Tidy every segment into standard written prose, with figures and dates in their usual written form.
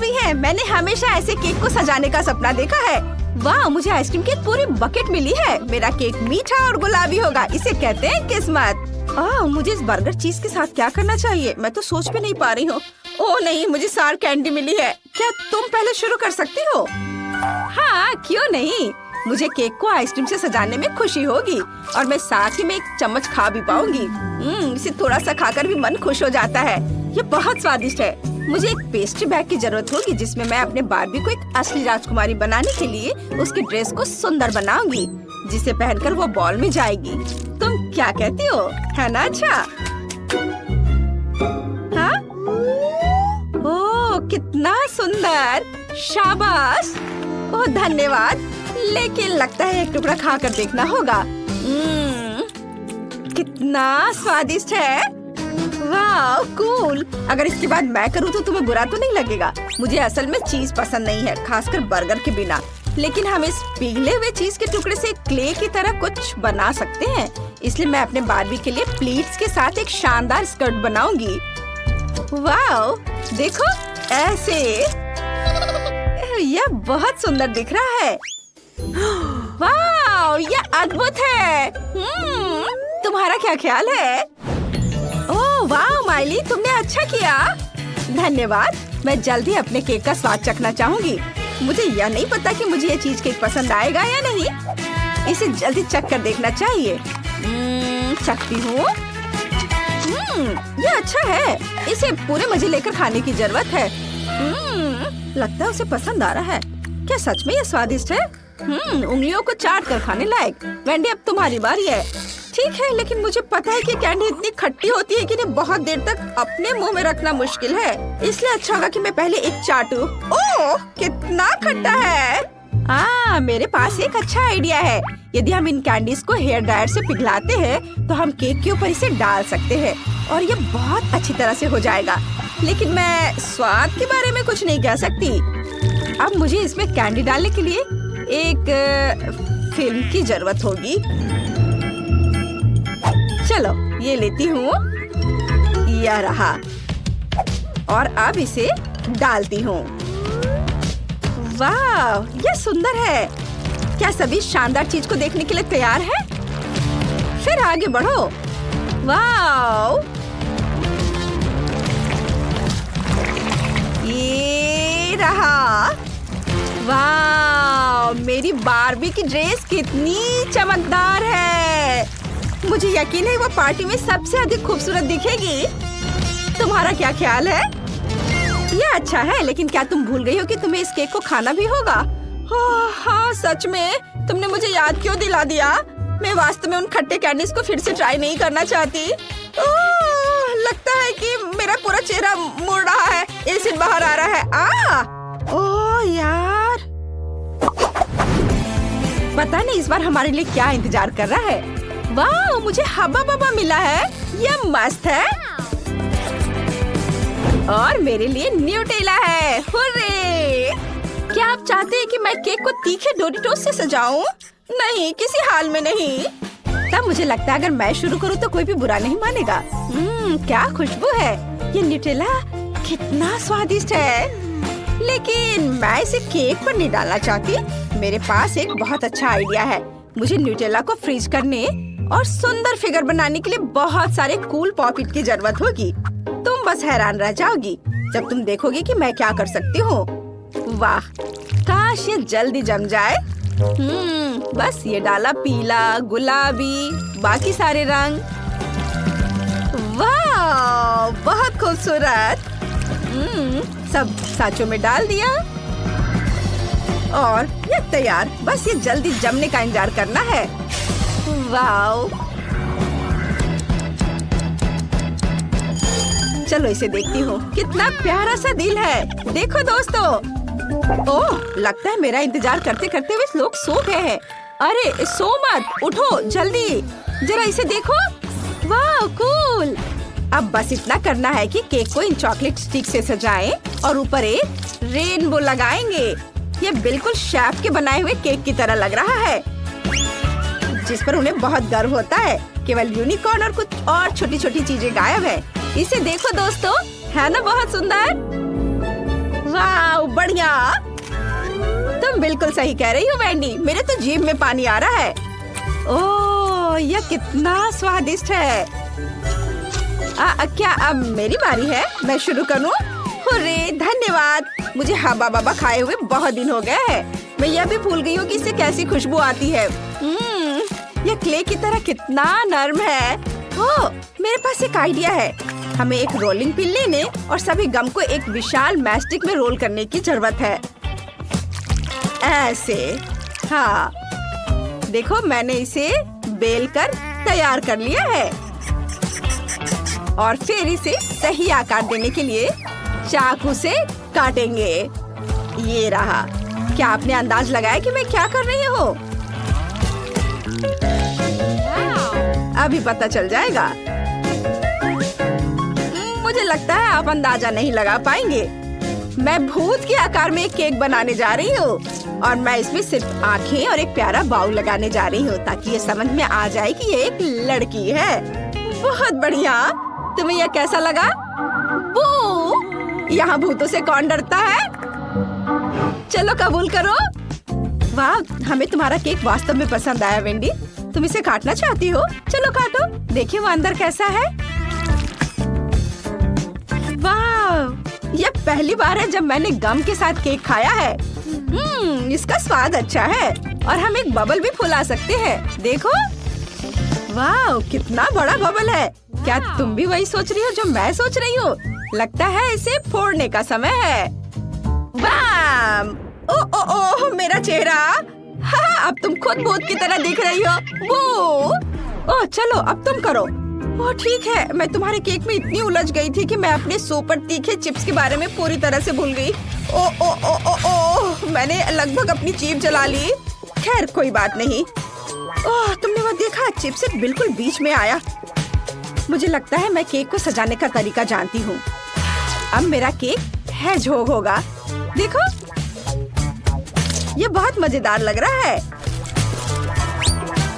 भी है। मैंने हमेशा ऐसे केक को सजाने का सपना देखा है। वाह, मुझे आइसक्रीम की पूरी बकेट मिली है। मेरा केक मीठा और गुलाबी होगा। इसे कहते हैं किस्मत। मुझे इस बर्गर चीज के साथ क्या करना चाहिए, मैं तो सोच भी नहीं पा रही हूँ। ओह नहीं, मुझे सार कैंडी मिली है। क्या तुम पहले शुरू कर सकती हो? हाँ, क्यों नहीं। मुझे केक को आइसक्रीम से सजाने में खुशी होगी और मैं साथ ही में एक चम्मच खा भी पाऊंगी। इसे थोड़ा सा खाकर भी मन खुश हो जाता है। ये बहुत स्वादिष्ट है। मुझे एक पेस्ट्री बैग की जरूरत होगी जिसमें मैं अपने बार्बी को एक असली राजकुमारी बनाने के लिए उसकी ड्रेस को सुंदर बनाऊंगी, जिसे पहनकर वो बॉल में जाएगी। तुम क्या कहती हो, है ना? अच्छा, हाँ? ओह, कितना सुंदर, शाबाश। ओह धन्यवाद, लेकिन लगता है एक टुकड़ा खाकर देखना होगा। कितना स्वादिष्ट है। वाह, कूल। अगर इसके बाद मैं करूँ तो तुम्हें बुरा तो नहीं लगेगा? मुझे असल में चीज पसंद नहीं है, खासकर बर्गर के बिना। लेकिन हम इस पिघले हुए चीज के टुकड़े से क्ले की तरह कुछ बना सकते हैं। इसलिए मैं अपने बार्बी के लिए प्लीट्स के साथ एक शानदार स्कर्ट बनाऊंगी। वाह, देखो ऐसे। यह बहुत सुंदर दिख रहा है। वाह, यह अद्भुत है। तुम्हारा क्या ख्याल है? ओह वाह माइली, तुमने अच्छा किया। धन्यवाद। मैं जल्दी अपने केक का स्वाद चखना चाहूंगी। मुझे यह नहीं पता कि मुझे ये चीज केक पसंद आएगा या नहीं। इसे जल्दी चख कर देखना चाहिए। चखती हूँ। यह अच्छा है। इसे पूरे मजे लेकर खाने की जरूरत है। लगता है उसे पसंद आ रहा है। क्या सच में ये स्वादिष्ट है? उंगलियों को चाट कर खाने लायक। वेंडी, अब तुम्हारी बारी है। ठीक है, लेकिन मुझे पता है कि कैंडी इतनी खट्टी होती है कि इन्हें बहुत देर तक अपने मुंह में रखना मुश्किल है। इसलिए अच्छा होगा कि मैं पहले एक चाटूं। ओह, कितना खट्टा है। मेरे पास एक अच्छा आइडिया है। यदि हम इन कैंडीज को हेयर ड्रायर से पिघलाते हैं तो हम केक के ऊपर इसे डाल सकते हैं और ये बहुत अच्छी तरह से हो जाएगा। लेकिन मैं स्वाद के बारे में कुछ नहीं कह सकती। अब मुझे इसमें कैंडी डालने के लिए एक फिल्म की जरूरत होगी। चलो, ये लेती हूँ। यह रहा। और अब इसे डालती हूँ। वाह, यह सुंदर है। क्या सभी शानदार चीज को देखने के लिए तैयार है? फिर आगे बढ़ो। वाह, ये रहा। वाह, मेरी बार्बी की ड्रेस कितनी चमकदार है। मुझे यकीन है वो पार्टी में सबसे अधिक खूबसूरत दिखेगी। तुम्हारा क्या ख्याल है? यह अच्छा है, लेकिन क्या तुम भूल गई हो कि तुम्हें इस केक को खाना भी होगा? हाँ, सच में तुमने मुझे याद क्यों दिला दिया। मैं वास्तव में उन खट्टे कैंडीज को फिर से ट्राई नहीं करना चाहती। लगता है कि मेरा पूरा चेहरा मुड़ रहा है। एसिड बाहर आ रहा है। ओह यार, पता नहीं इस बार हमारे लिए क्या इंतजार कर रहा है। वाह, मुझे हब्बा बब्बा मिला है। यह मस्त है। और मेरे लिए न्यूटेला है। हुर्रे! क्या आप चाहते हैं कि मैं केक को तीखे डोरिटोस से सजाऊं? नहीं, किसी हाल में नहीं। तब मुझे लगता है अगर मैं शुरू करूं तो कोई भी बुरा नहीं मानेगा। क्या खुशबू है। ये न्यूटेला कितना स्वादिष्ट है। लेकिन मैं इसे केक पर नहीं डालना चाहती। मेरे पास एक बहुत अच्छा आइडिया है। मुझे न्यूटेला को फ्रीज करने और सुंदर फिगर बनाने के लिए बहुत सारे कूल पॉपिट की जरूरत होगी। तुम बस हैरान रह जाओगी जब तुम देखोगी कि मैं क्या कर सकती हूँ। वाह, काश ये जल्दी जम जाए। बस ये डाला पीला, गुलाबी, बाकी सारे रंग। वाह, बहुत खूबसूरत। सब सांचों में डाल दिया और ये तैयार। बस ये जल्दी जमने का इंतजार करना है। वाह, चलो इसे देखती हूँ। कितना प्यारा सा दिल है। देखो दोस्तों। ओह, लगता है मेरा इंतजार करते करते वे लोग सो गए हैं। अरे सो मत, उठो जल्दी, जरा इसे देखो। वाह, कूल। अब बस इतना करना है कि केक को इन चॉकलेट स्टिक से सजाएं और ऊपर एक रेनबो लगाएंगे। ये बिल्कुल शेफ के बनाए हुए केक की तरह लग रहा है, जिस पर उन्हें बहुत गर्व होता है। केवल यूनिकॉर्न और कुछ और छोटी छोटी चीजें गायब है। इसे देखो दोस्तों, है ना बहुत सुंदर। वाह बढ़िया। तुम बिल्कुल सही कह रही हो वेंडी, मेरे तो जीभ में पानी आ रहा है। ओह यह कितना स्वादिष्ट है। क्या अब मेरी बारी है? मैं शुरू करूं? हुर्रे, धन्यवाद। मुझे हवा बाबा खाए हुए बहुत दिन हो गए हैं। मैं यह भी भूल गई हूँ कि इससे कैसी खुशबू आती है। यह क्ले की तरह कितना नरम है। ओह, मेरे पास एक आइडिया है। हमें एक रोलिंग पिन लेने और सभी गम को एक विशाल मैस्टिक में रोल करने की जरूरत है। ऐसे, हाँ देखो मैंने इसे बेल कर तैयार कर लिया है और फिर इसे सही आकार देने के लिए चाकू से काटेंगे। ये रहा। क्या आपने अंदाज लगाया कि मैं क्या कर रही हूँ? अभी पता चल जाएगा। मुझे लगता है आप अंदाजा नहीं लगा पाएंगे। मैं भूत के आकार में एक केक बनाने जा रही हूँ और मैं इसमें सिर्फ आँखें और एक प्यारा बाउल लगाने जा रही हूँ ताकि ये समझ में आ जाए कि ये एक लड़की है। बहुत बढ़िया। तुम्हें यह कैसा लगा? बू! यहाँ भूतों से कौन डरता है? चलो कबूल करो। वाह, हमें तुम्हारा केक वास्तव में पसंद आया वेंडी। तुम इसे काटना चाहती हो? चलो काटो, देखिए वो अंदर कैसा है। वाह, यह पहली बार है जब मैंने गम के साथ केक खाया है। इसका स्वाद अच्छा है और हम एक बबल भी फुला सकते हैं। देखो, वाह कितना बड़ा बबल है। क्या तुम भी वही सोच रही हो जो मैं सोच रही हूँ? लगता है इसे फोड़ने का समय है। बाम! ओ ओ ओ मेरा चेहरा। हाँ, अब तुम खुद भूत की तरह दिख रही हो। वो ओह चलो अब तुम करो। ओह ठीक है, मैं तुम्हारे केक में इतनी उलझ गई थी कि मैं अपने सुपर तीखे चिप्स के बारे में पूरी तरह से भूल गई। ओ ओ ओ ओ ओ मैंने लगभग अपनी जीभ जला ली। खैर कोई बात नहीं। ओह तुमने वो देखा? चिप्स बिल्कुल बीच में आया। मुझे लगता है मैं केक को सजाने का तरीका जानती हूँ। अब मेरा केक हेजहोग होगा। देखो, ये बहुत मजेदार लग रहा है।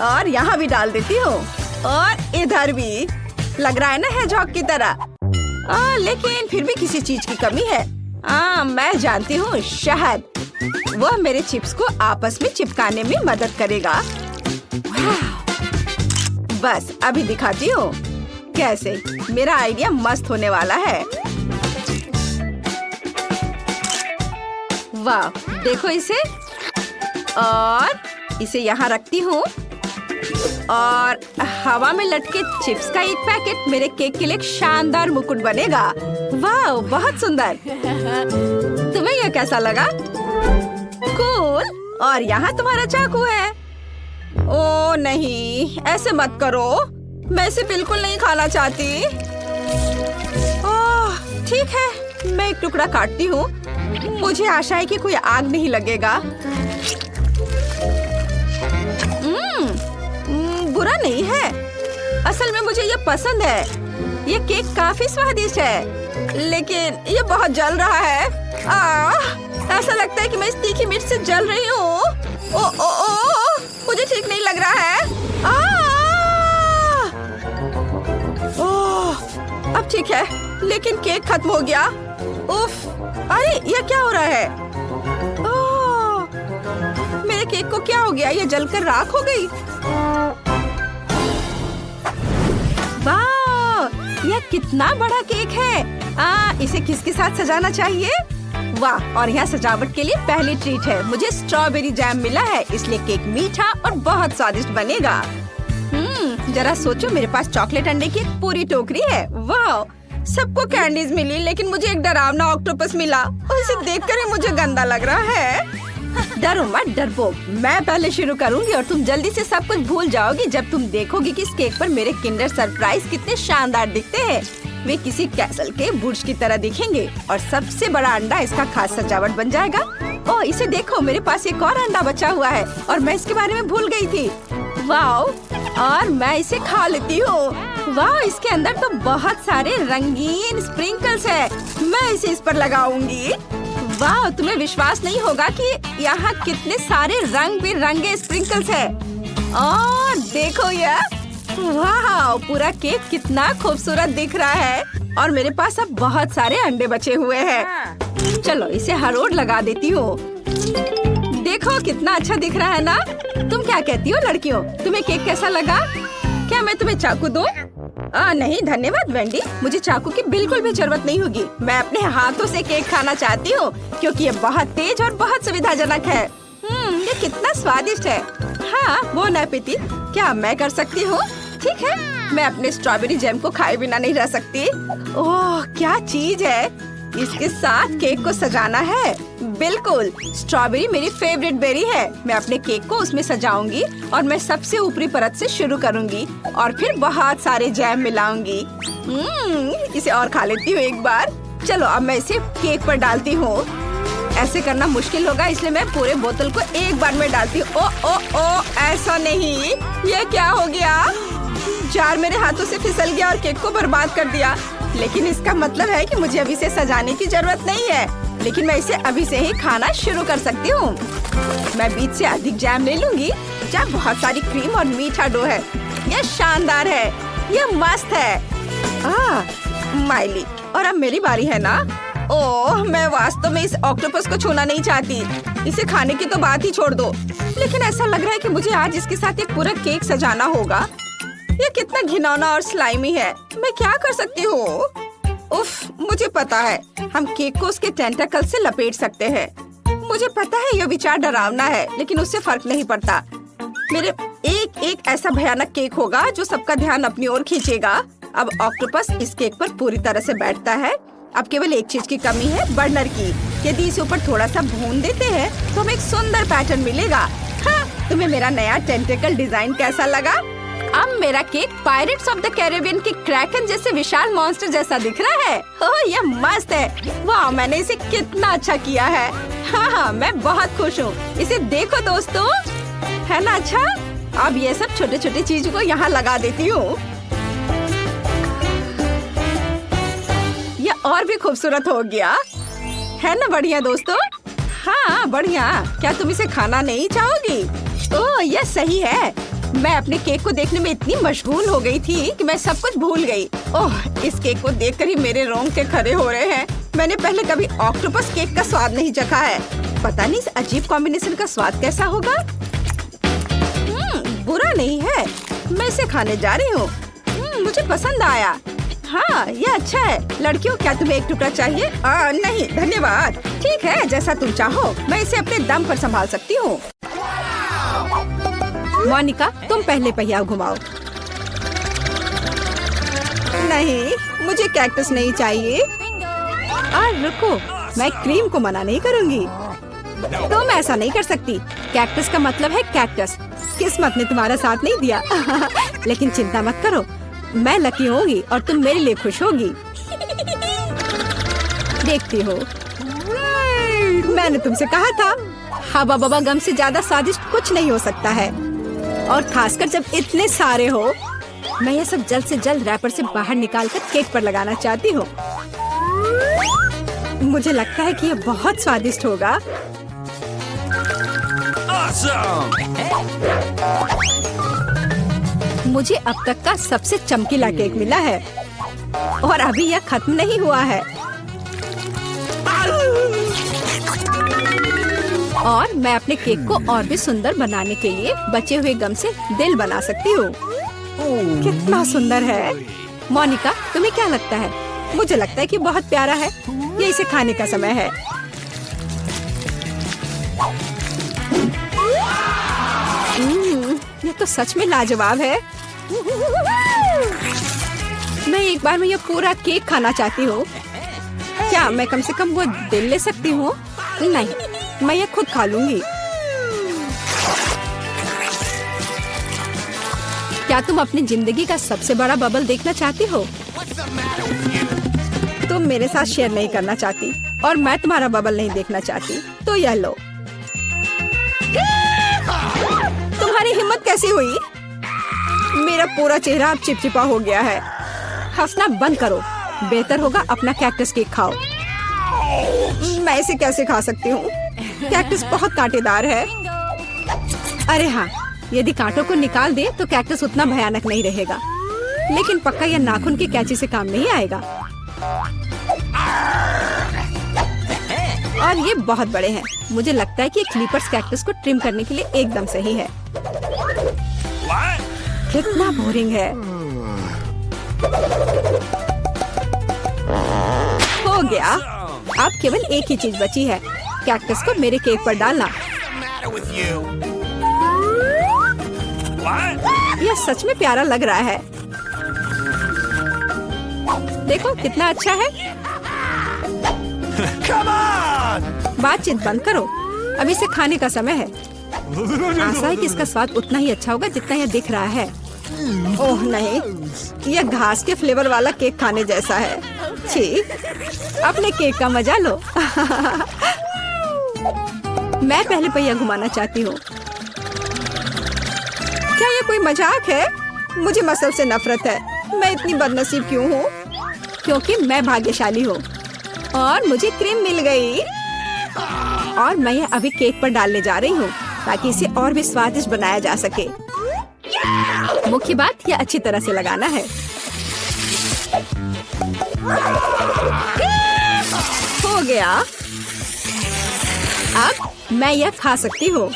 और यहाँ भी डाल देती हूँ और इधर भी। लग रहा है ना हेजहॉग की तरह। लेकिन फिर भी किसी चीज की कमी है। मैं जानती हूँ, शहद। वह मेरे चिप्स को आपस में चिपकाने में मदद करेगा। बस अभी दिखाती हूँ कैसे। मेरा आइडिया मस्त होने वाला है। वाह, देखो इसे। और इसे यहाँ रखती हूँ और हवा में लटके चिप्स का एक पैकेट मेरे केक के लिए एक शानदार मुकुट बनेगा। वाह, बहुत सुंदर। तुम्हें यह कैसा लगा? कूल। और यहाँ तुम्हारा चाकू है। ओ नहीं, ऐसे मत करो। मैं इसे बिल्कुल नहीं खाना चाहती। ओह ठीक है, मैं एक टुकड़ा काटती हूँ। मुझे आशा है कि कोई आग नहीं लगेगा। बुरा नहीं है। असल में मुझे ये पसंद है। ये केक काफी स्वादिष्ट है, लेकिन ये बहुत जल रहा है। ऐसा लगता है कि मैं इस तीखी मिर्च से जल रही हूँ। ओ ओ ओ मुझे ठीक नहीं लग रहा है। ओह, अब ठीक है, लेकिन केक खत्म हो गया। उफ, अरे ये क्या हो रहा है? ओह, मेरे केक को क्या हो गया? ये जलकर राख हो गई। वाह, यह कितना बड़ा केक है। इसे किसके साथ सजाना चाहिए? वाह, और यहाँ सजावट के लिए पहली ट्रीट है। मुझे स्ट्रॉबेरी जैम मिला है, इसलिए केक मीठा और बहुत स्वादिष्ट बनेगा। जरा सोचो, मेरे पास चॉकलेट अंडे की एक पूरी टोकरी है। वाह, सबको कैंडीज मिली, लेकिन मुझे एक डरावना ऑक्टोपस मिला और इसे देखकर ही मुझे गंदा लग रहा है। डरो मत डरपोक, मैं पहले शुरू करूंगी और तुम जल्दी से सब कुछ भूल जाओगी जब तुम देखोगी कि इस केक पर मेरे किंडर सरप्राइज कितने शानदार दिखते हैं। वे किसी कैसल के बुर्ज की तरह दिखेंगे और सबसे बड़ा अंडा इसका खास सजावट बन जाएगा। ओह, इसे देखो, मेरे पास एक और अंडा बचा हुआ है और मैं इसके बारे में भूल गई थी। वाह, और मैं इसे खा लेती हूँ। वाह, इसके अंदर तो बहुत सारे रंगीन स्प्रिंकल्स है। मैं इसे इस पर लगाऊंगी। वाह, तुम्हें विश्वास नहीं होगा कि यहाँ कितने सारे रंग बिरंगे स्प्रिंकल्स है। और देखो यह, वाह, पूरा केक कितना खूबसूरत दिख रहा है। और मेरे पास अब बहुत सारे अंडे बचे हुए हैं। चलो इसे हर ओर लगा देती हूँ। देखो कितना अच्छा दिख रहा है ना? तुम क्या कहती हो लड़कियों, तुम्हें केक कैसा लगा? क्या मैं तुम्हें चाकू दूं? नहीं धन्यवाद वेंडी, मुझे चाकू की बिल्कुल भी जरूरत नहीं होगी। मैं अपने हाथों से केक खाना चाहती हूँ क्योंकि ये बहुत तेज और बहुत सुविधाजनक है। ये कितना स्वादिष्ट है। हाँ बोन एपेटिट। क्या मैं कर सकती हूँ? ठीक है, मैं अपने स्ट्रॉबेरी जैम को खाए बिना नहीं रह सकती। ओह क्या चीज है। इसके साथ केक को सजाना है। बिल्कुल, स्ट्रॉबेरी मेरी फेवरेट बेरी है। मैं अपने केक को उसमें सजाऊंगी और मैं सबसे ऊपरी परत से शुरू करूंगी और फिर बहुत सारे जैम मिलाऊंगी। इसे और खा लेती हूँ एक बार। चलो अब मैं इसे केक पर डालती हूँ। ऐसे करना मुश्किल होगा इसलिए मैं पूरे बोतल को एक बार में डालती हूँ। ओ ऐसा नहीं, ये क्या हो गया? जार मेरे हाथों से फिसल गया और केक को बर्बाद कर दिया। लेकिन इसका मतलब है कि मुझे अभी से सजाने की जरूरत नहीं है, लेकिन मैं इसे अभी से ही खाना शुरू कर सकती हूँ। मैं बीच से अधिक जैम ले लूंगी। जहाँ बहुत सारी क्रीम और मीठा डो है। यह शानदार है, यह मस्त है। माइली, और अब मेरी बारी है ना? ओह मैं वास्तव में इस ऑक्टोपस को छूना नहीं चाहती। इसे खाने की तो बात ही छोड़ दो। लेकिन ऐसा लग रहा है कि मुझे आज इसके साथ एक पूरा केक सजाना होगा। ये कितना घिनौना और स्लाइमी है। मैं क्या कर सकती हूँ? उफ, मुझे पता है, हम केक को उसके टेंटाकल से लपेट सकते हैं। मुझे पता है यह विचार डरावना है, लेकिन उससे फर्क नहीं पड़ता। मेरे एक ऐसा भयानक केक होगा जो सबका ध्यान अपनी ओर खींचेगा। अब ऑक्टोपस इस केक पर पूरी तरह से बैठता है। अब केवल एक चीज की कमी है, बर्नर की। यदि इसे ऊपर थोड़ा सा भून देते हैं तो हमें एक सुंदर पैटर्न मिलेगा। हाँ, तुम्हें मेरा नया टेंटेकल डिजाइन कैसा लगा? अब मेरा cake pirates of the Caribbean के क्रैकन जैसे विशाल मॉन्स्टर जैसा दिख रहा है। ओह यह मस्त है। वाह, मैंने इसे कितना अच्छा किया है। हाँ, मैं बहुत खुश हूँ। इसे देखो दोस्तों, है ना अच्छा? अब ये सब छोटे छोटे चीजों को यहाँ लगा देती हूँ। यह और भी खूबसूरत हो गया, है ना? बढ़िया दोस्तों। हाँ बढ़िया। क्या तुम इसे खाना नहीं चाहोगी? ओह यह सही है। मैं अपने केक को देखने में इतनी मशगूल हो गई थी कि मैं सब कुछ भूल गई। ओह इस केक को देखकर ही मेरे रोंगटे खड़े हो रहे हैं। मैंने पहले कभी ऑक्टोपस केक का स्वाद नहीं चखा है। पता नहीं इस अजीब कॉम्बिनेशन का स्वाद कैसा होगा। बुरा नहीं है, मैं इसे खाने जा रही हूँ। मुझे पसंद आया। हाँ ये अच्छा है। लड़कियों, क्या तुम्हें एक टुकड़ा चाहिए? नहीं धन्यवाद। ठीक है, जैसा तुम चाहो। मैं इसे अपने दम पर संभाल सकती हूँ। मोनिका, तुम पहले पहिया घुमाओ। नहीं, मुझे कैक्टस नहीं चाहिए। रुको, मैं क्रीम को मना नहीं करूँगी। तुम ऐसा नहीं कर सकती। कैक्टस का मतलब है कैक्टस। किस्मत ने तुम्हारा साथ नहीं दिया। लेकिन चिंता मत करो, मैं लकी होगी और तुम मेरे लिए खुश होगी। देखती हो, मैंने तुमसे कहा था, हवा बबा गम से ज्यादा स्वादिष्ट कुछ नहीं हो सकता है। और खासकर जब इतने सारे हो। मैं ये सब जल्द से जल्द रैपर से बाहर निकालकर केक पर लगाना चाहती हूँ। मुझे लगता है कि ये बहुत स्वादिष्ट होगा। मुझे अब तक का सबसे चमकीला केक मिला है और अभी यह खत्म नहीं हुआ है। और मैं अपने केक को और भी सुंदर बनाने के लिए बचे हुए गम से दिल बना सकती हूँ। कितना सुंदर है। मोनिका, तुम्हें क्या लगता है? मुझे लगता है कि बहुत प्यारा है। ये इसे खाने का समय है। ये तो सच में लाजवाब है। मैं एक बार में ये पूरा केक खाना चाहती हूँ। क्या मैं कम से कम वो दिल ले सकती हूँ? नहीं, मैं ये खुद खा लूंगी। क्या तुम अपनी जिंदगी का सबसे बड़ा बबल देखना चाहती हो? तुम मेरे साथ शेयर नहीं करना चाहती और मैं तुम्हारा बबल नहीं देखना चाहती, तो यह लो। तुम्हारी हिम्मत कैसी हुई? मेरा पूरा चेहरा अब चिपचिपा हो गया है। हंसना बंद करो। बेहतर होगा अपना कैक्टस केक खाओ। मैं इसे कैसे खा सकती हूँ? कैक्टस बहुत कांटेदार है। अरे हाँ, यदि कांटों को निकाल दे तो कैक्टस उतना भयानक नहीं रहेगा। लेकिन पक्का यह नाखून की कैंची से काम नहीं आएगा। और ये बहुत बड़े हैं। मुझे लगता है कि क्लिपर्स कैक्टस को ट्रिम करने के लिए एकदम सही है। कितना बोरिंग है। हो गया। अब केवल एक ही चीज बची है, कैक्टस को मेरे केक पर डालना। यह सच में प्यारा लग रहा है। देखो कितना अच्छा है। बातचीत बंद करो, अब इसे खाने का समय है। आशा है कि इसका स्वाद उतना ही अच्छा होगा जितना यह दिख रहा है। ओह नहीं, यह घास के फ्लेवर वाला केक खाने जैसा है। छी, अपने केक का मजा लो। मैं पहले पहिया घुमाना चाहती हूँ। क्या ये कोई मजाक है? मुझे मसल से नफरत है। मैं इतनी बदनसीब क्यों हूँ? क्योंकि मैं भाग्यशाली हूँ और मुझे क्रीम मिल गई। और मैं यह अभी केक पर डालने जा रही हूँ ताकि इसे और भी स्वादिष्ट बनाया जा सके। मुख्य बात यह अच्छी तरह से लगाना है। हो गया। अब मैं यह खा सकती हूँ।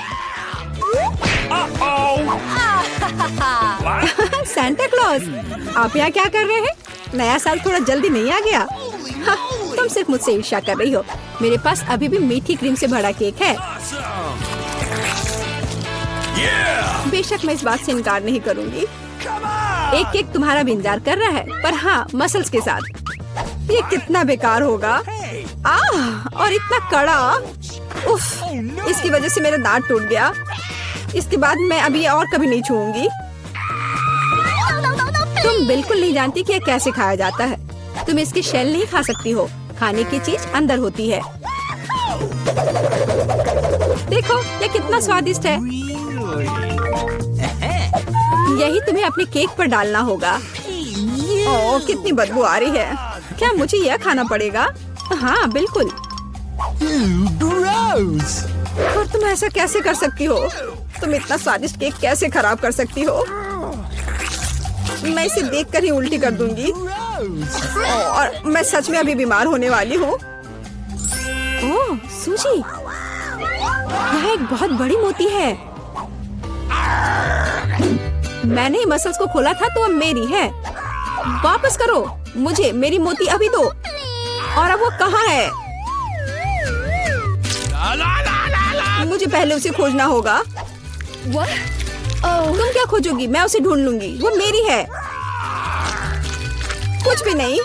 सांता क्लॉज, आप यहाँ क्या कर रहे हैं? नया साल थोड़ा जल्दी नहीं आ गया? हाँ, तुम सिर्फ मुझसे ईर्ष्या कर रही हो। मेरे पास अभी भी मीठी क्रीम से भरा केक है। बेशक मैं इस बात से इनकार नहीं करूंगी। एक केक तुम्हारा भी इंतजार कर रहा है, पर हाँ, मसल्स के साथ। ये कितना बेकार होगा। और इतना कड़ा। उफ, इसकी वजह से मेरा दांत टूट गया। इसके बाद मैं अभी और कभी नहीं छूऊंगी। तुम बिल्कुल नहीं जानती कि यह कैसे खाया जाता है। तुम इसकी शेल नहीं खा सकती हो। खाने की चीज अंदर होती है। देखो यह कितना स्वादिष्ट है। यही तुम्हें अपने केक पर डालना होगा। ओह, कितनी बदबू आ रही है। क्या मुझे यह खाना पड़ेगा? हाँ बिल्कुल। और तुम ऐसा कैसे कर सकती हो? तुम इतना स्वादिष्ट केक कैसे खराब कर सकती हो? मैं इसे देखकर ही उल्टी कर दूंगी। और मैं सच में अभी बीमार होने वाली हूँ। ओह सूजी, यह एक बहुत बड़ी मोती है। मैंने मसल्स को खोला था तो अब मेरी है। वापस करो मुझे मेरी मोती अभी दो। और अब वो कहाँ है? मुझे पहले उसे खोजना होगा। तुम क्या खोजोगी? मैं उसे ढूंढ लूंगी। वो मेरी है। कुछ भी नहीं,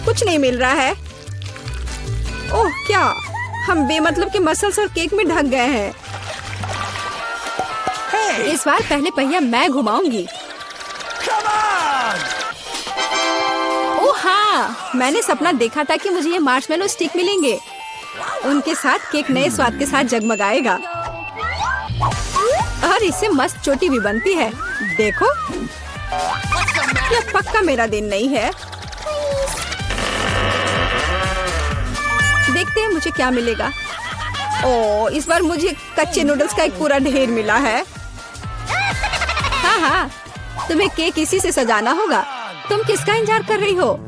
कुछ नहीं मिल रहा है। ओह क्या, हम बेमतलब के मसल्स और केक में ढक गए हैं। इस बार पहले पहिया मैं घुमाऊंगी। ओह हाँ, मैंने सपना देखा था कि मुझे ये मार्शमेलो स्टिक मिलेंगे। उनके साथ केक नए स्वाद के साथ जगमगाएगा और इससे मस्त चोटी भी बनती है। देखो, यह पक्का मेरा दिन नहीं है। देखते हैं मुझे क्या मिलेगा। ओह, इस बार मुझे कच्चे नूडल्स का एक पूरा ढेर मिला है। हाँ हाँ, तुम्हें केक इसी से सजाना होगा। तुम किसका इंतजार कर रही हो?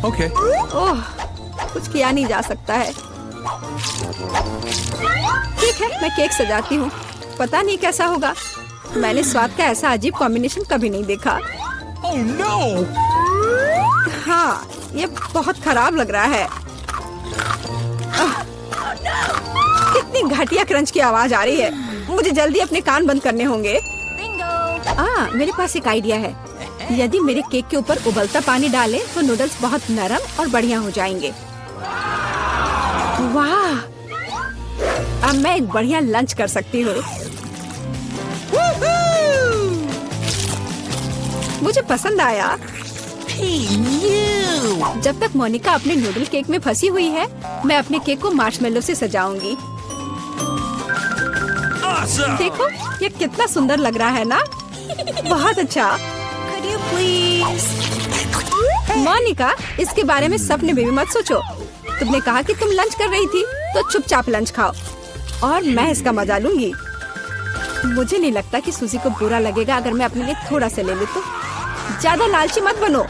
Okay. ओह, कुछ किया नहीं जा सकता है। ठीक है, मैं केक सजाती हूँ। पता नहीं कैसा होगा। मैंने स्वाद का ऐसा अजीब कॉम्बिनेशन कभी नहीं देखा। Oh no! हाँ, ये बहुत खराब लग रहा है। कितनी घटिया क्रंच की आवाज आ रही है। मुझे जल्दी अपने कान बंद करने होंगे। मेरे पास एक आइडिया है। यदि मेरे केक के ऊपर उबलता पानी डालें तो नूडल्स बहुत नरम और बढ़िया हो जाएंगे। वाह! अब मैं एक बढ़िया लंच कर सकती हूँ। मुझे पसंद आया। जब तक मोनिका अपने नूडल केक में फंसी हुई है, मैं अपने केक को मार्शमेलो से सजाऊंगी। Awesome! देखो, ये कितना सुंदर लग रहा है ना? बहुत अच्छा। मोनिका, इसके बारे में सपने में भी मत सोचो। तुमने कहा कि तुम लंच कर रही थी, तो चुपचाप लंच खाओ और मैं इसका मजा लूंगी। मुझे नहीं लगता कि सूजी को बुरा लगेगा अगर मैं अपने लिए थोड़ा सा ले लूं तो। ज्यादा लालची मत बनो।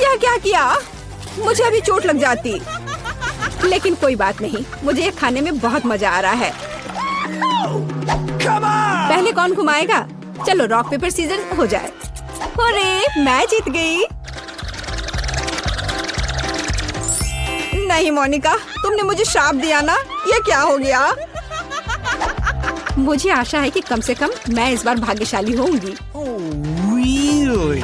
यह क्या किया? मुझे अभी चोट लग जाती। लेकिन कोई बात नहीं, मुझे ये खाने में बहुत मजा आ रहा है। पहले कौन घुमाएगा? चलो रॉक पेपर सीजर हो जाए। अरे मैं जीत गई। नहीं मोनिका, तुमने मुझे श्राप दिया ना। ये क्या हो गया? मुझे आशा है कि कम से कम मैं इस बार भाग्यशाली होंगी। Oh, really?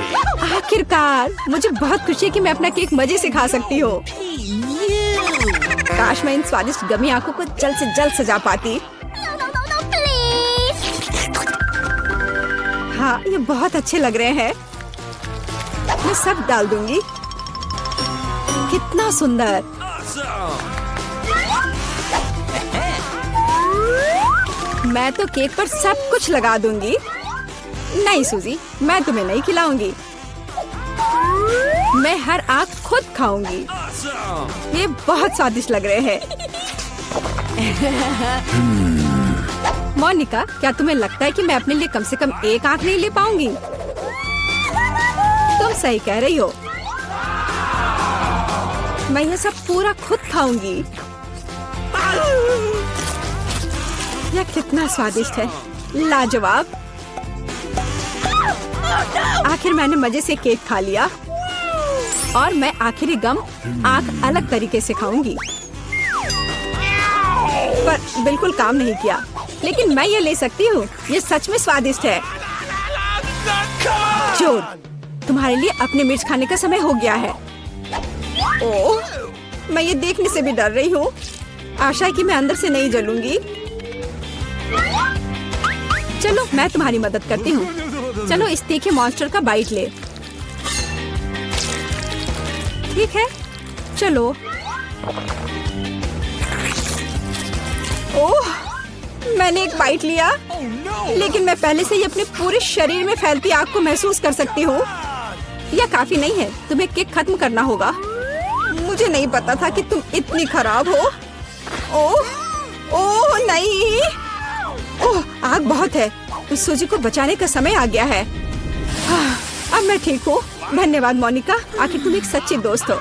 आखिरकार मुझे बहुत खुशी है कि मैं अपना केक मजे से खा सकती हूँ। काश मैं इन स्वादिष्ट गमी आंखों को जल्द से जल्द सजा पाती। हाँ, ये बहुत अच्छे लग रहे हैं। मैं सब डाल दूंगी। कितना सुंदर। Awesome! मैं तो केक पर सब कुछ लगा दूंगी। नहीं सूजी, मैं तुम्हें नहीं खिलाऊंगी। मैं हर आंख खुद खाऊंगी। Awesome! ये बहुत स्वादिष्ट लग रहे हैं। मोनिका, क्या तुम्हें लगता है कि मैं अपने लिए कम से कम एक आंख नहीं ले पाऊंगी? तुम सही कह रही हो। मैं ये सब पूरा खुद खाऊंगी। यह कितना स्वादिष्ट है, लाजवाब। आखिर मैंने मजे से केक खा लिया और मैं आखिरी गम आंख अलग तरीके से खाऊंगी। पर बिल्कुल काम नहीं किया। लेकिन मैं ये ले सकती हूँ। ये सच में स्वादिष्ट है। जोर, तुम्हारे लिए अपने मिर्च खाने का समय हो गया है। ओह, मैं ये देखने से भी डर रही हूँ। आशा है कि मैं अंदर से नहीं जलूंगी। चलो मैं तुम्हारी मदद करती हूँ। चलो इस तीखे मॉन्स्टर का बाइट ले। ठीक है, चलो। ओह, मैंने एक बाइट लिया। Oh no! लेकिन मैं पहले से ही अपने पूरे शरीर में फैलती आग को महसूस कर सकती हूँ। यह काफी नहीं है, तुम्हें केक खत्म करना होगा। मुझे नहीं पता था कि तुम इतनी खराब हो। ओह, ओह नहीं। ओह, आग बहुत है। उस सूजी को बचाने का समय आ गया है। अब मैं ठीक हूँ। धन्यवाद मोनिका, आखिर तुम एक सच्ची दोस्त हो।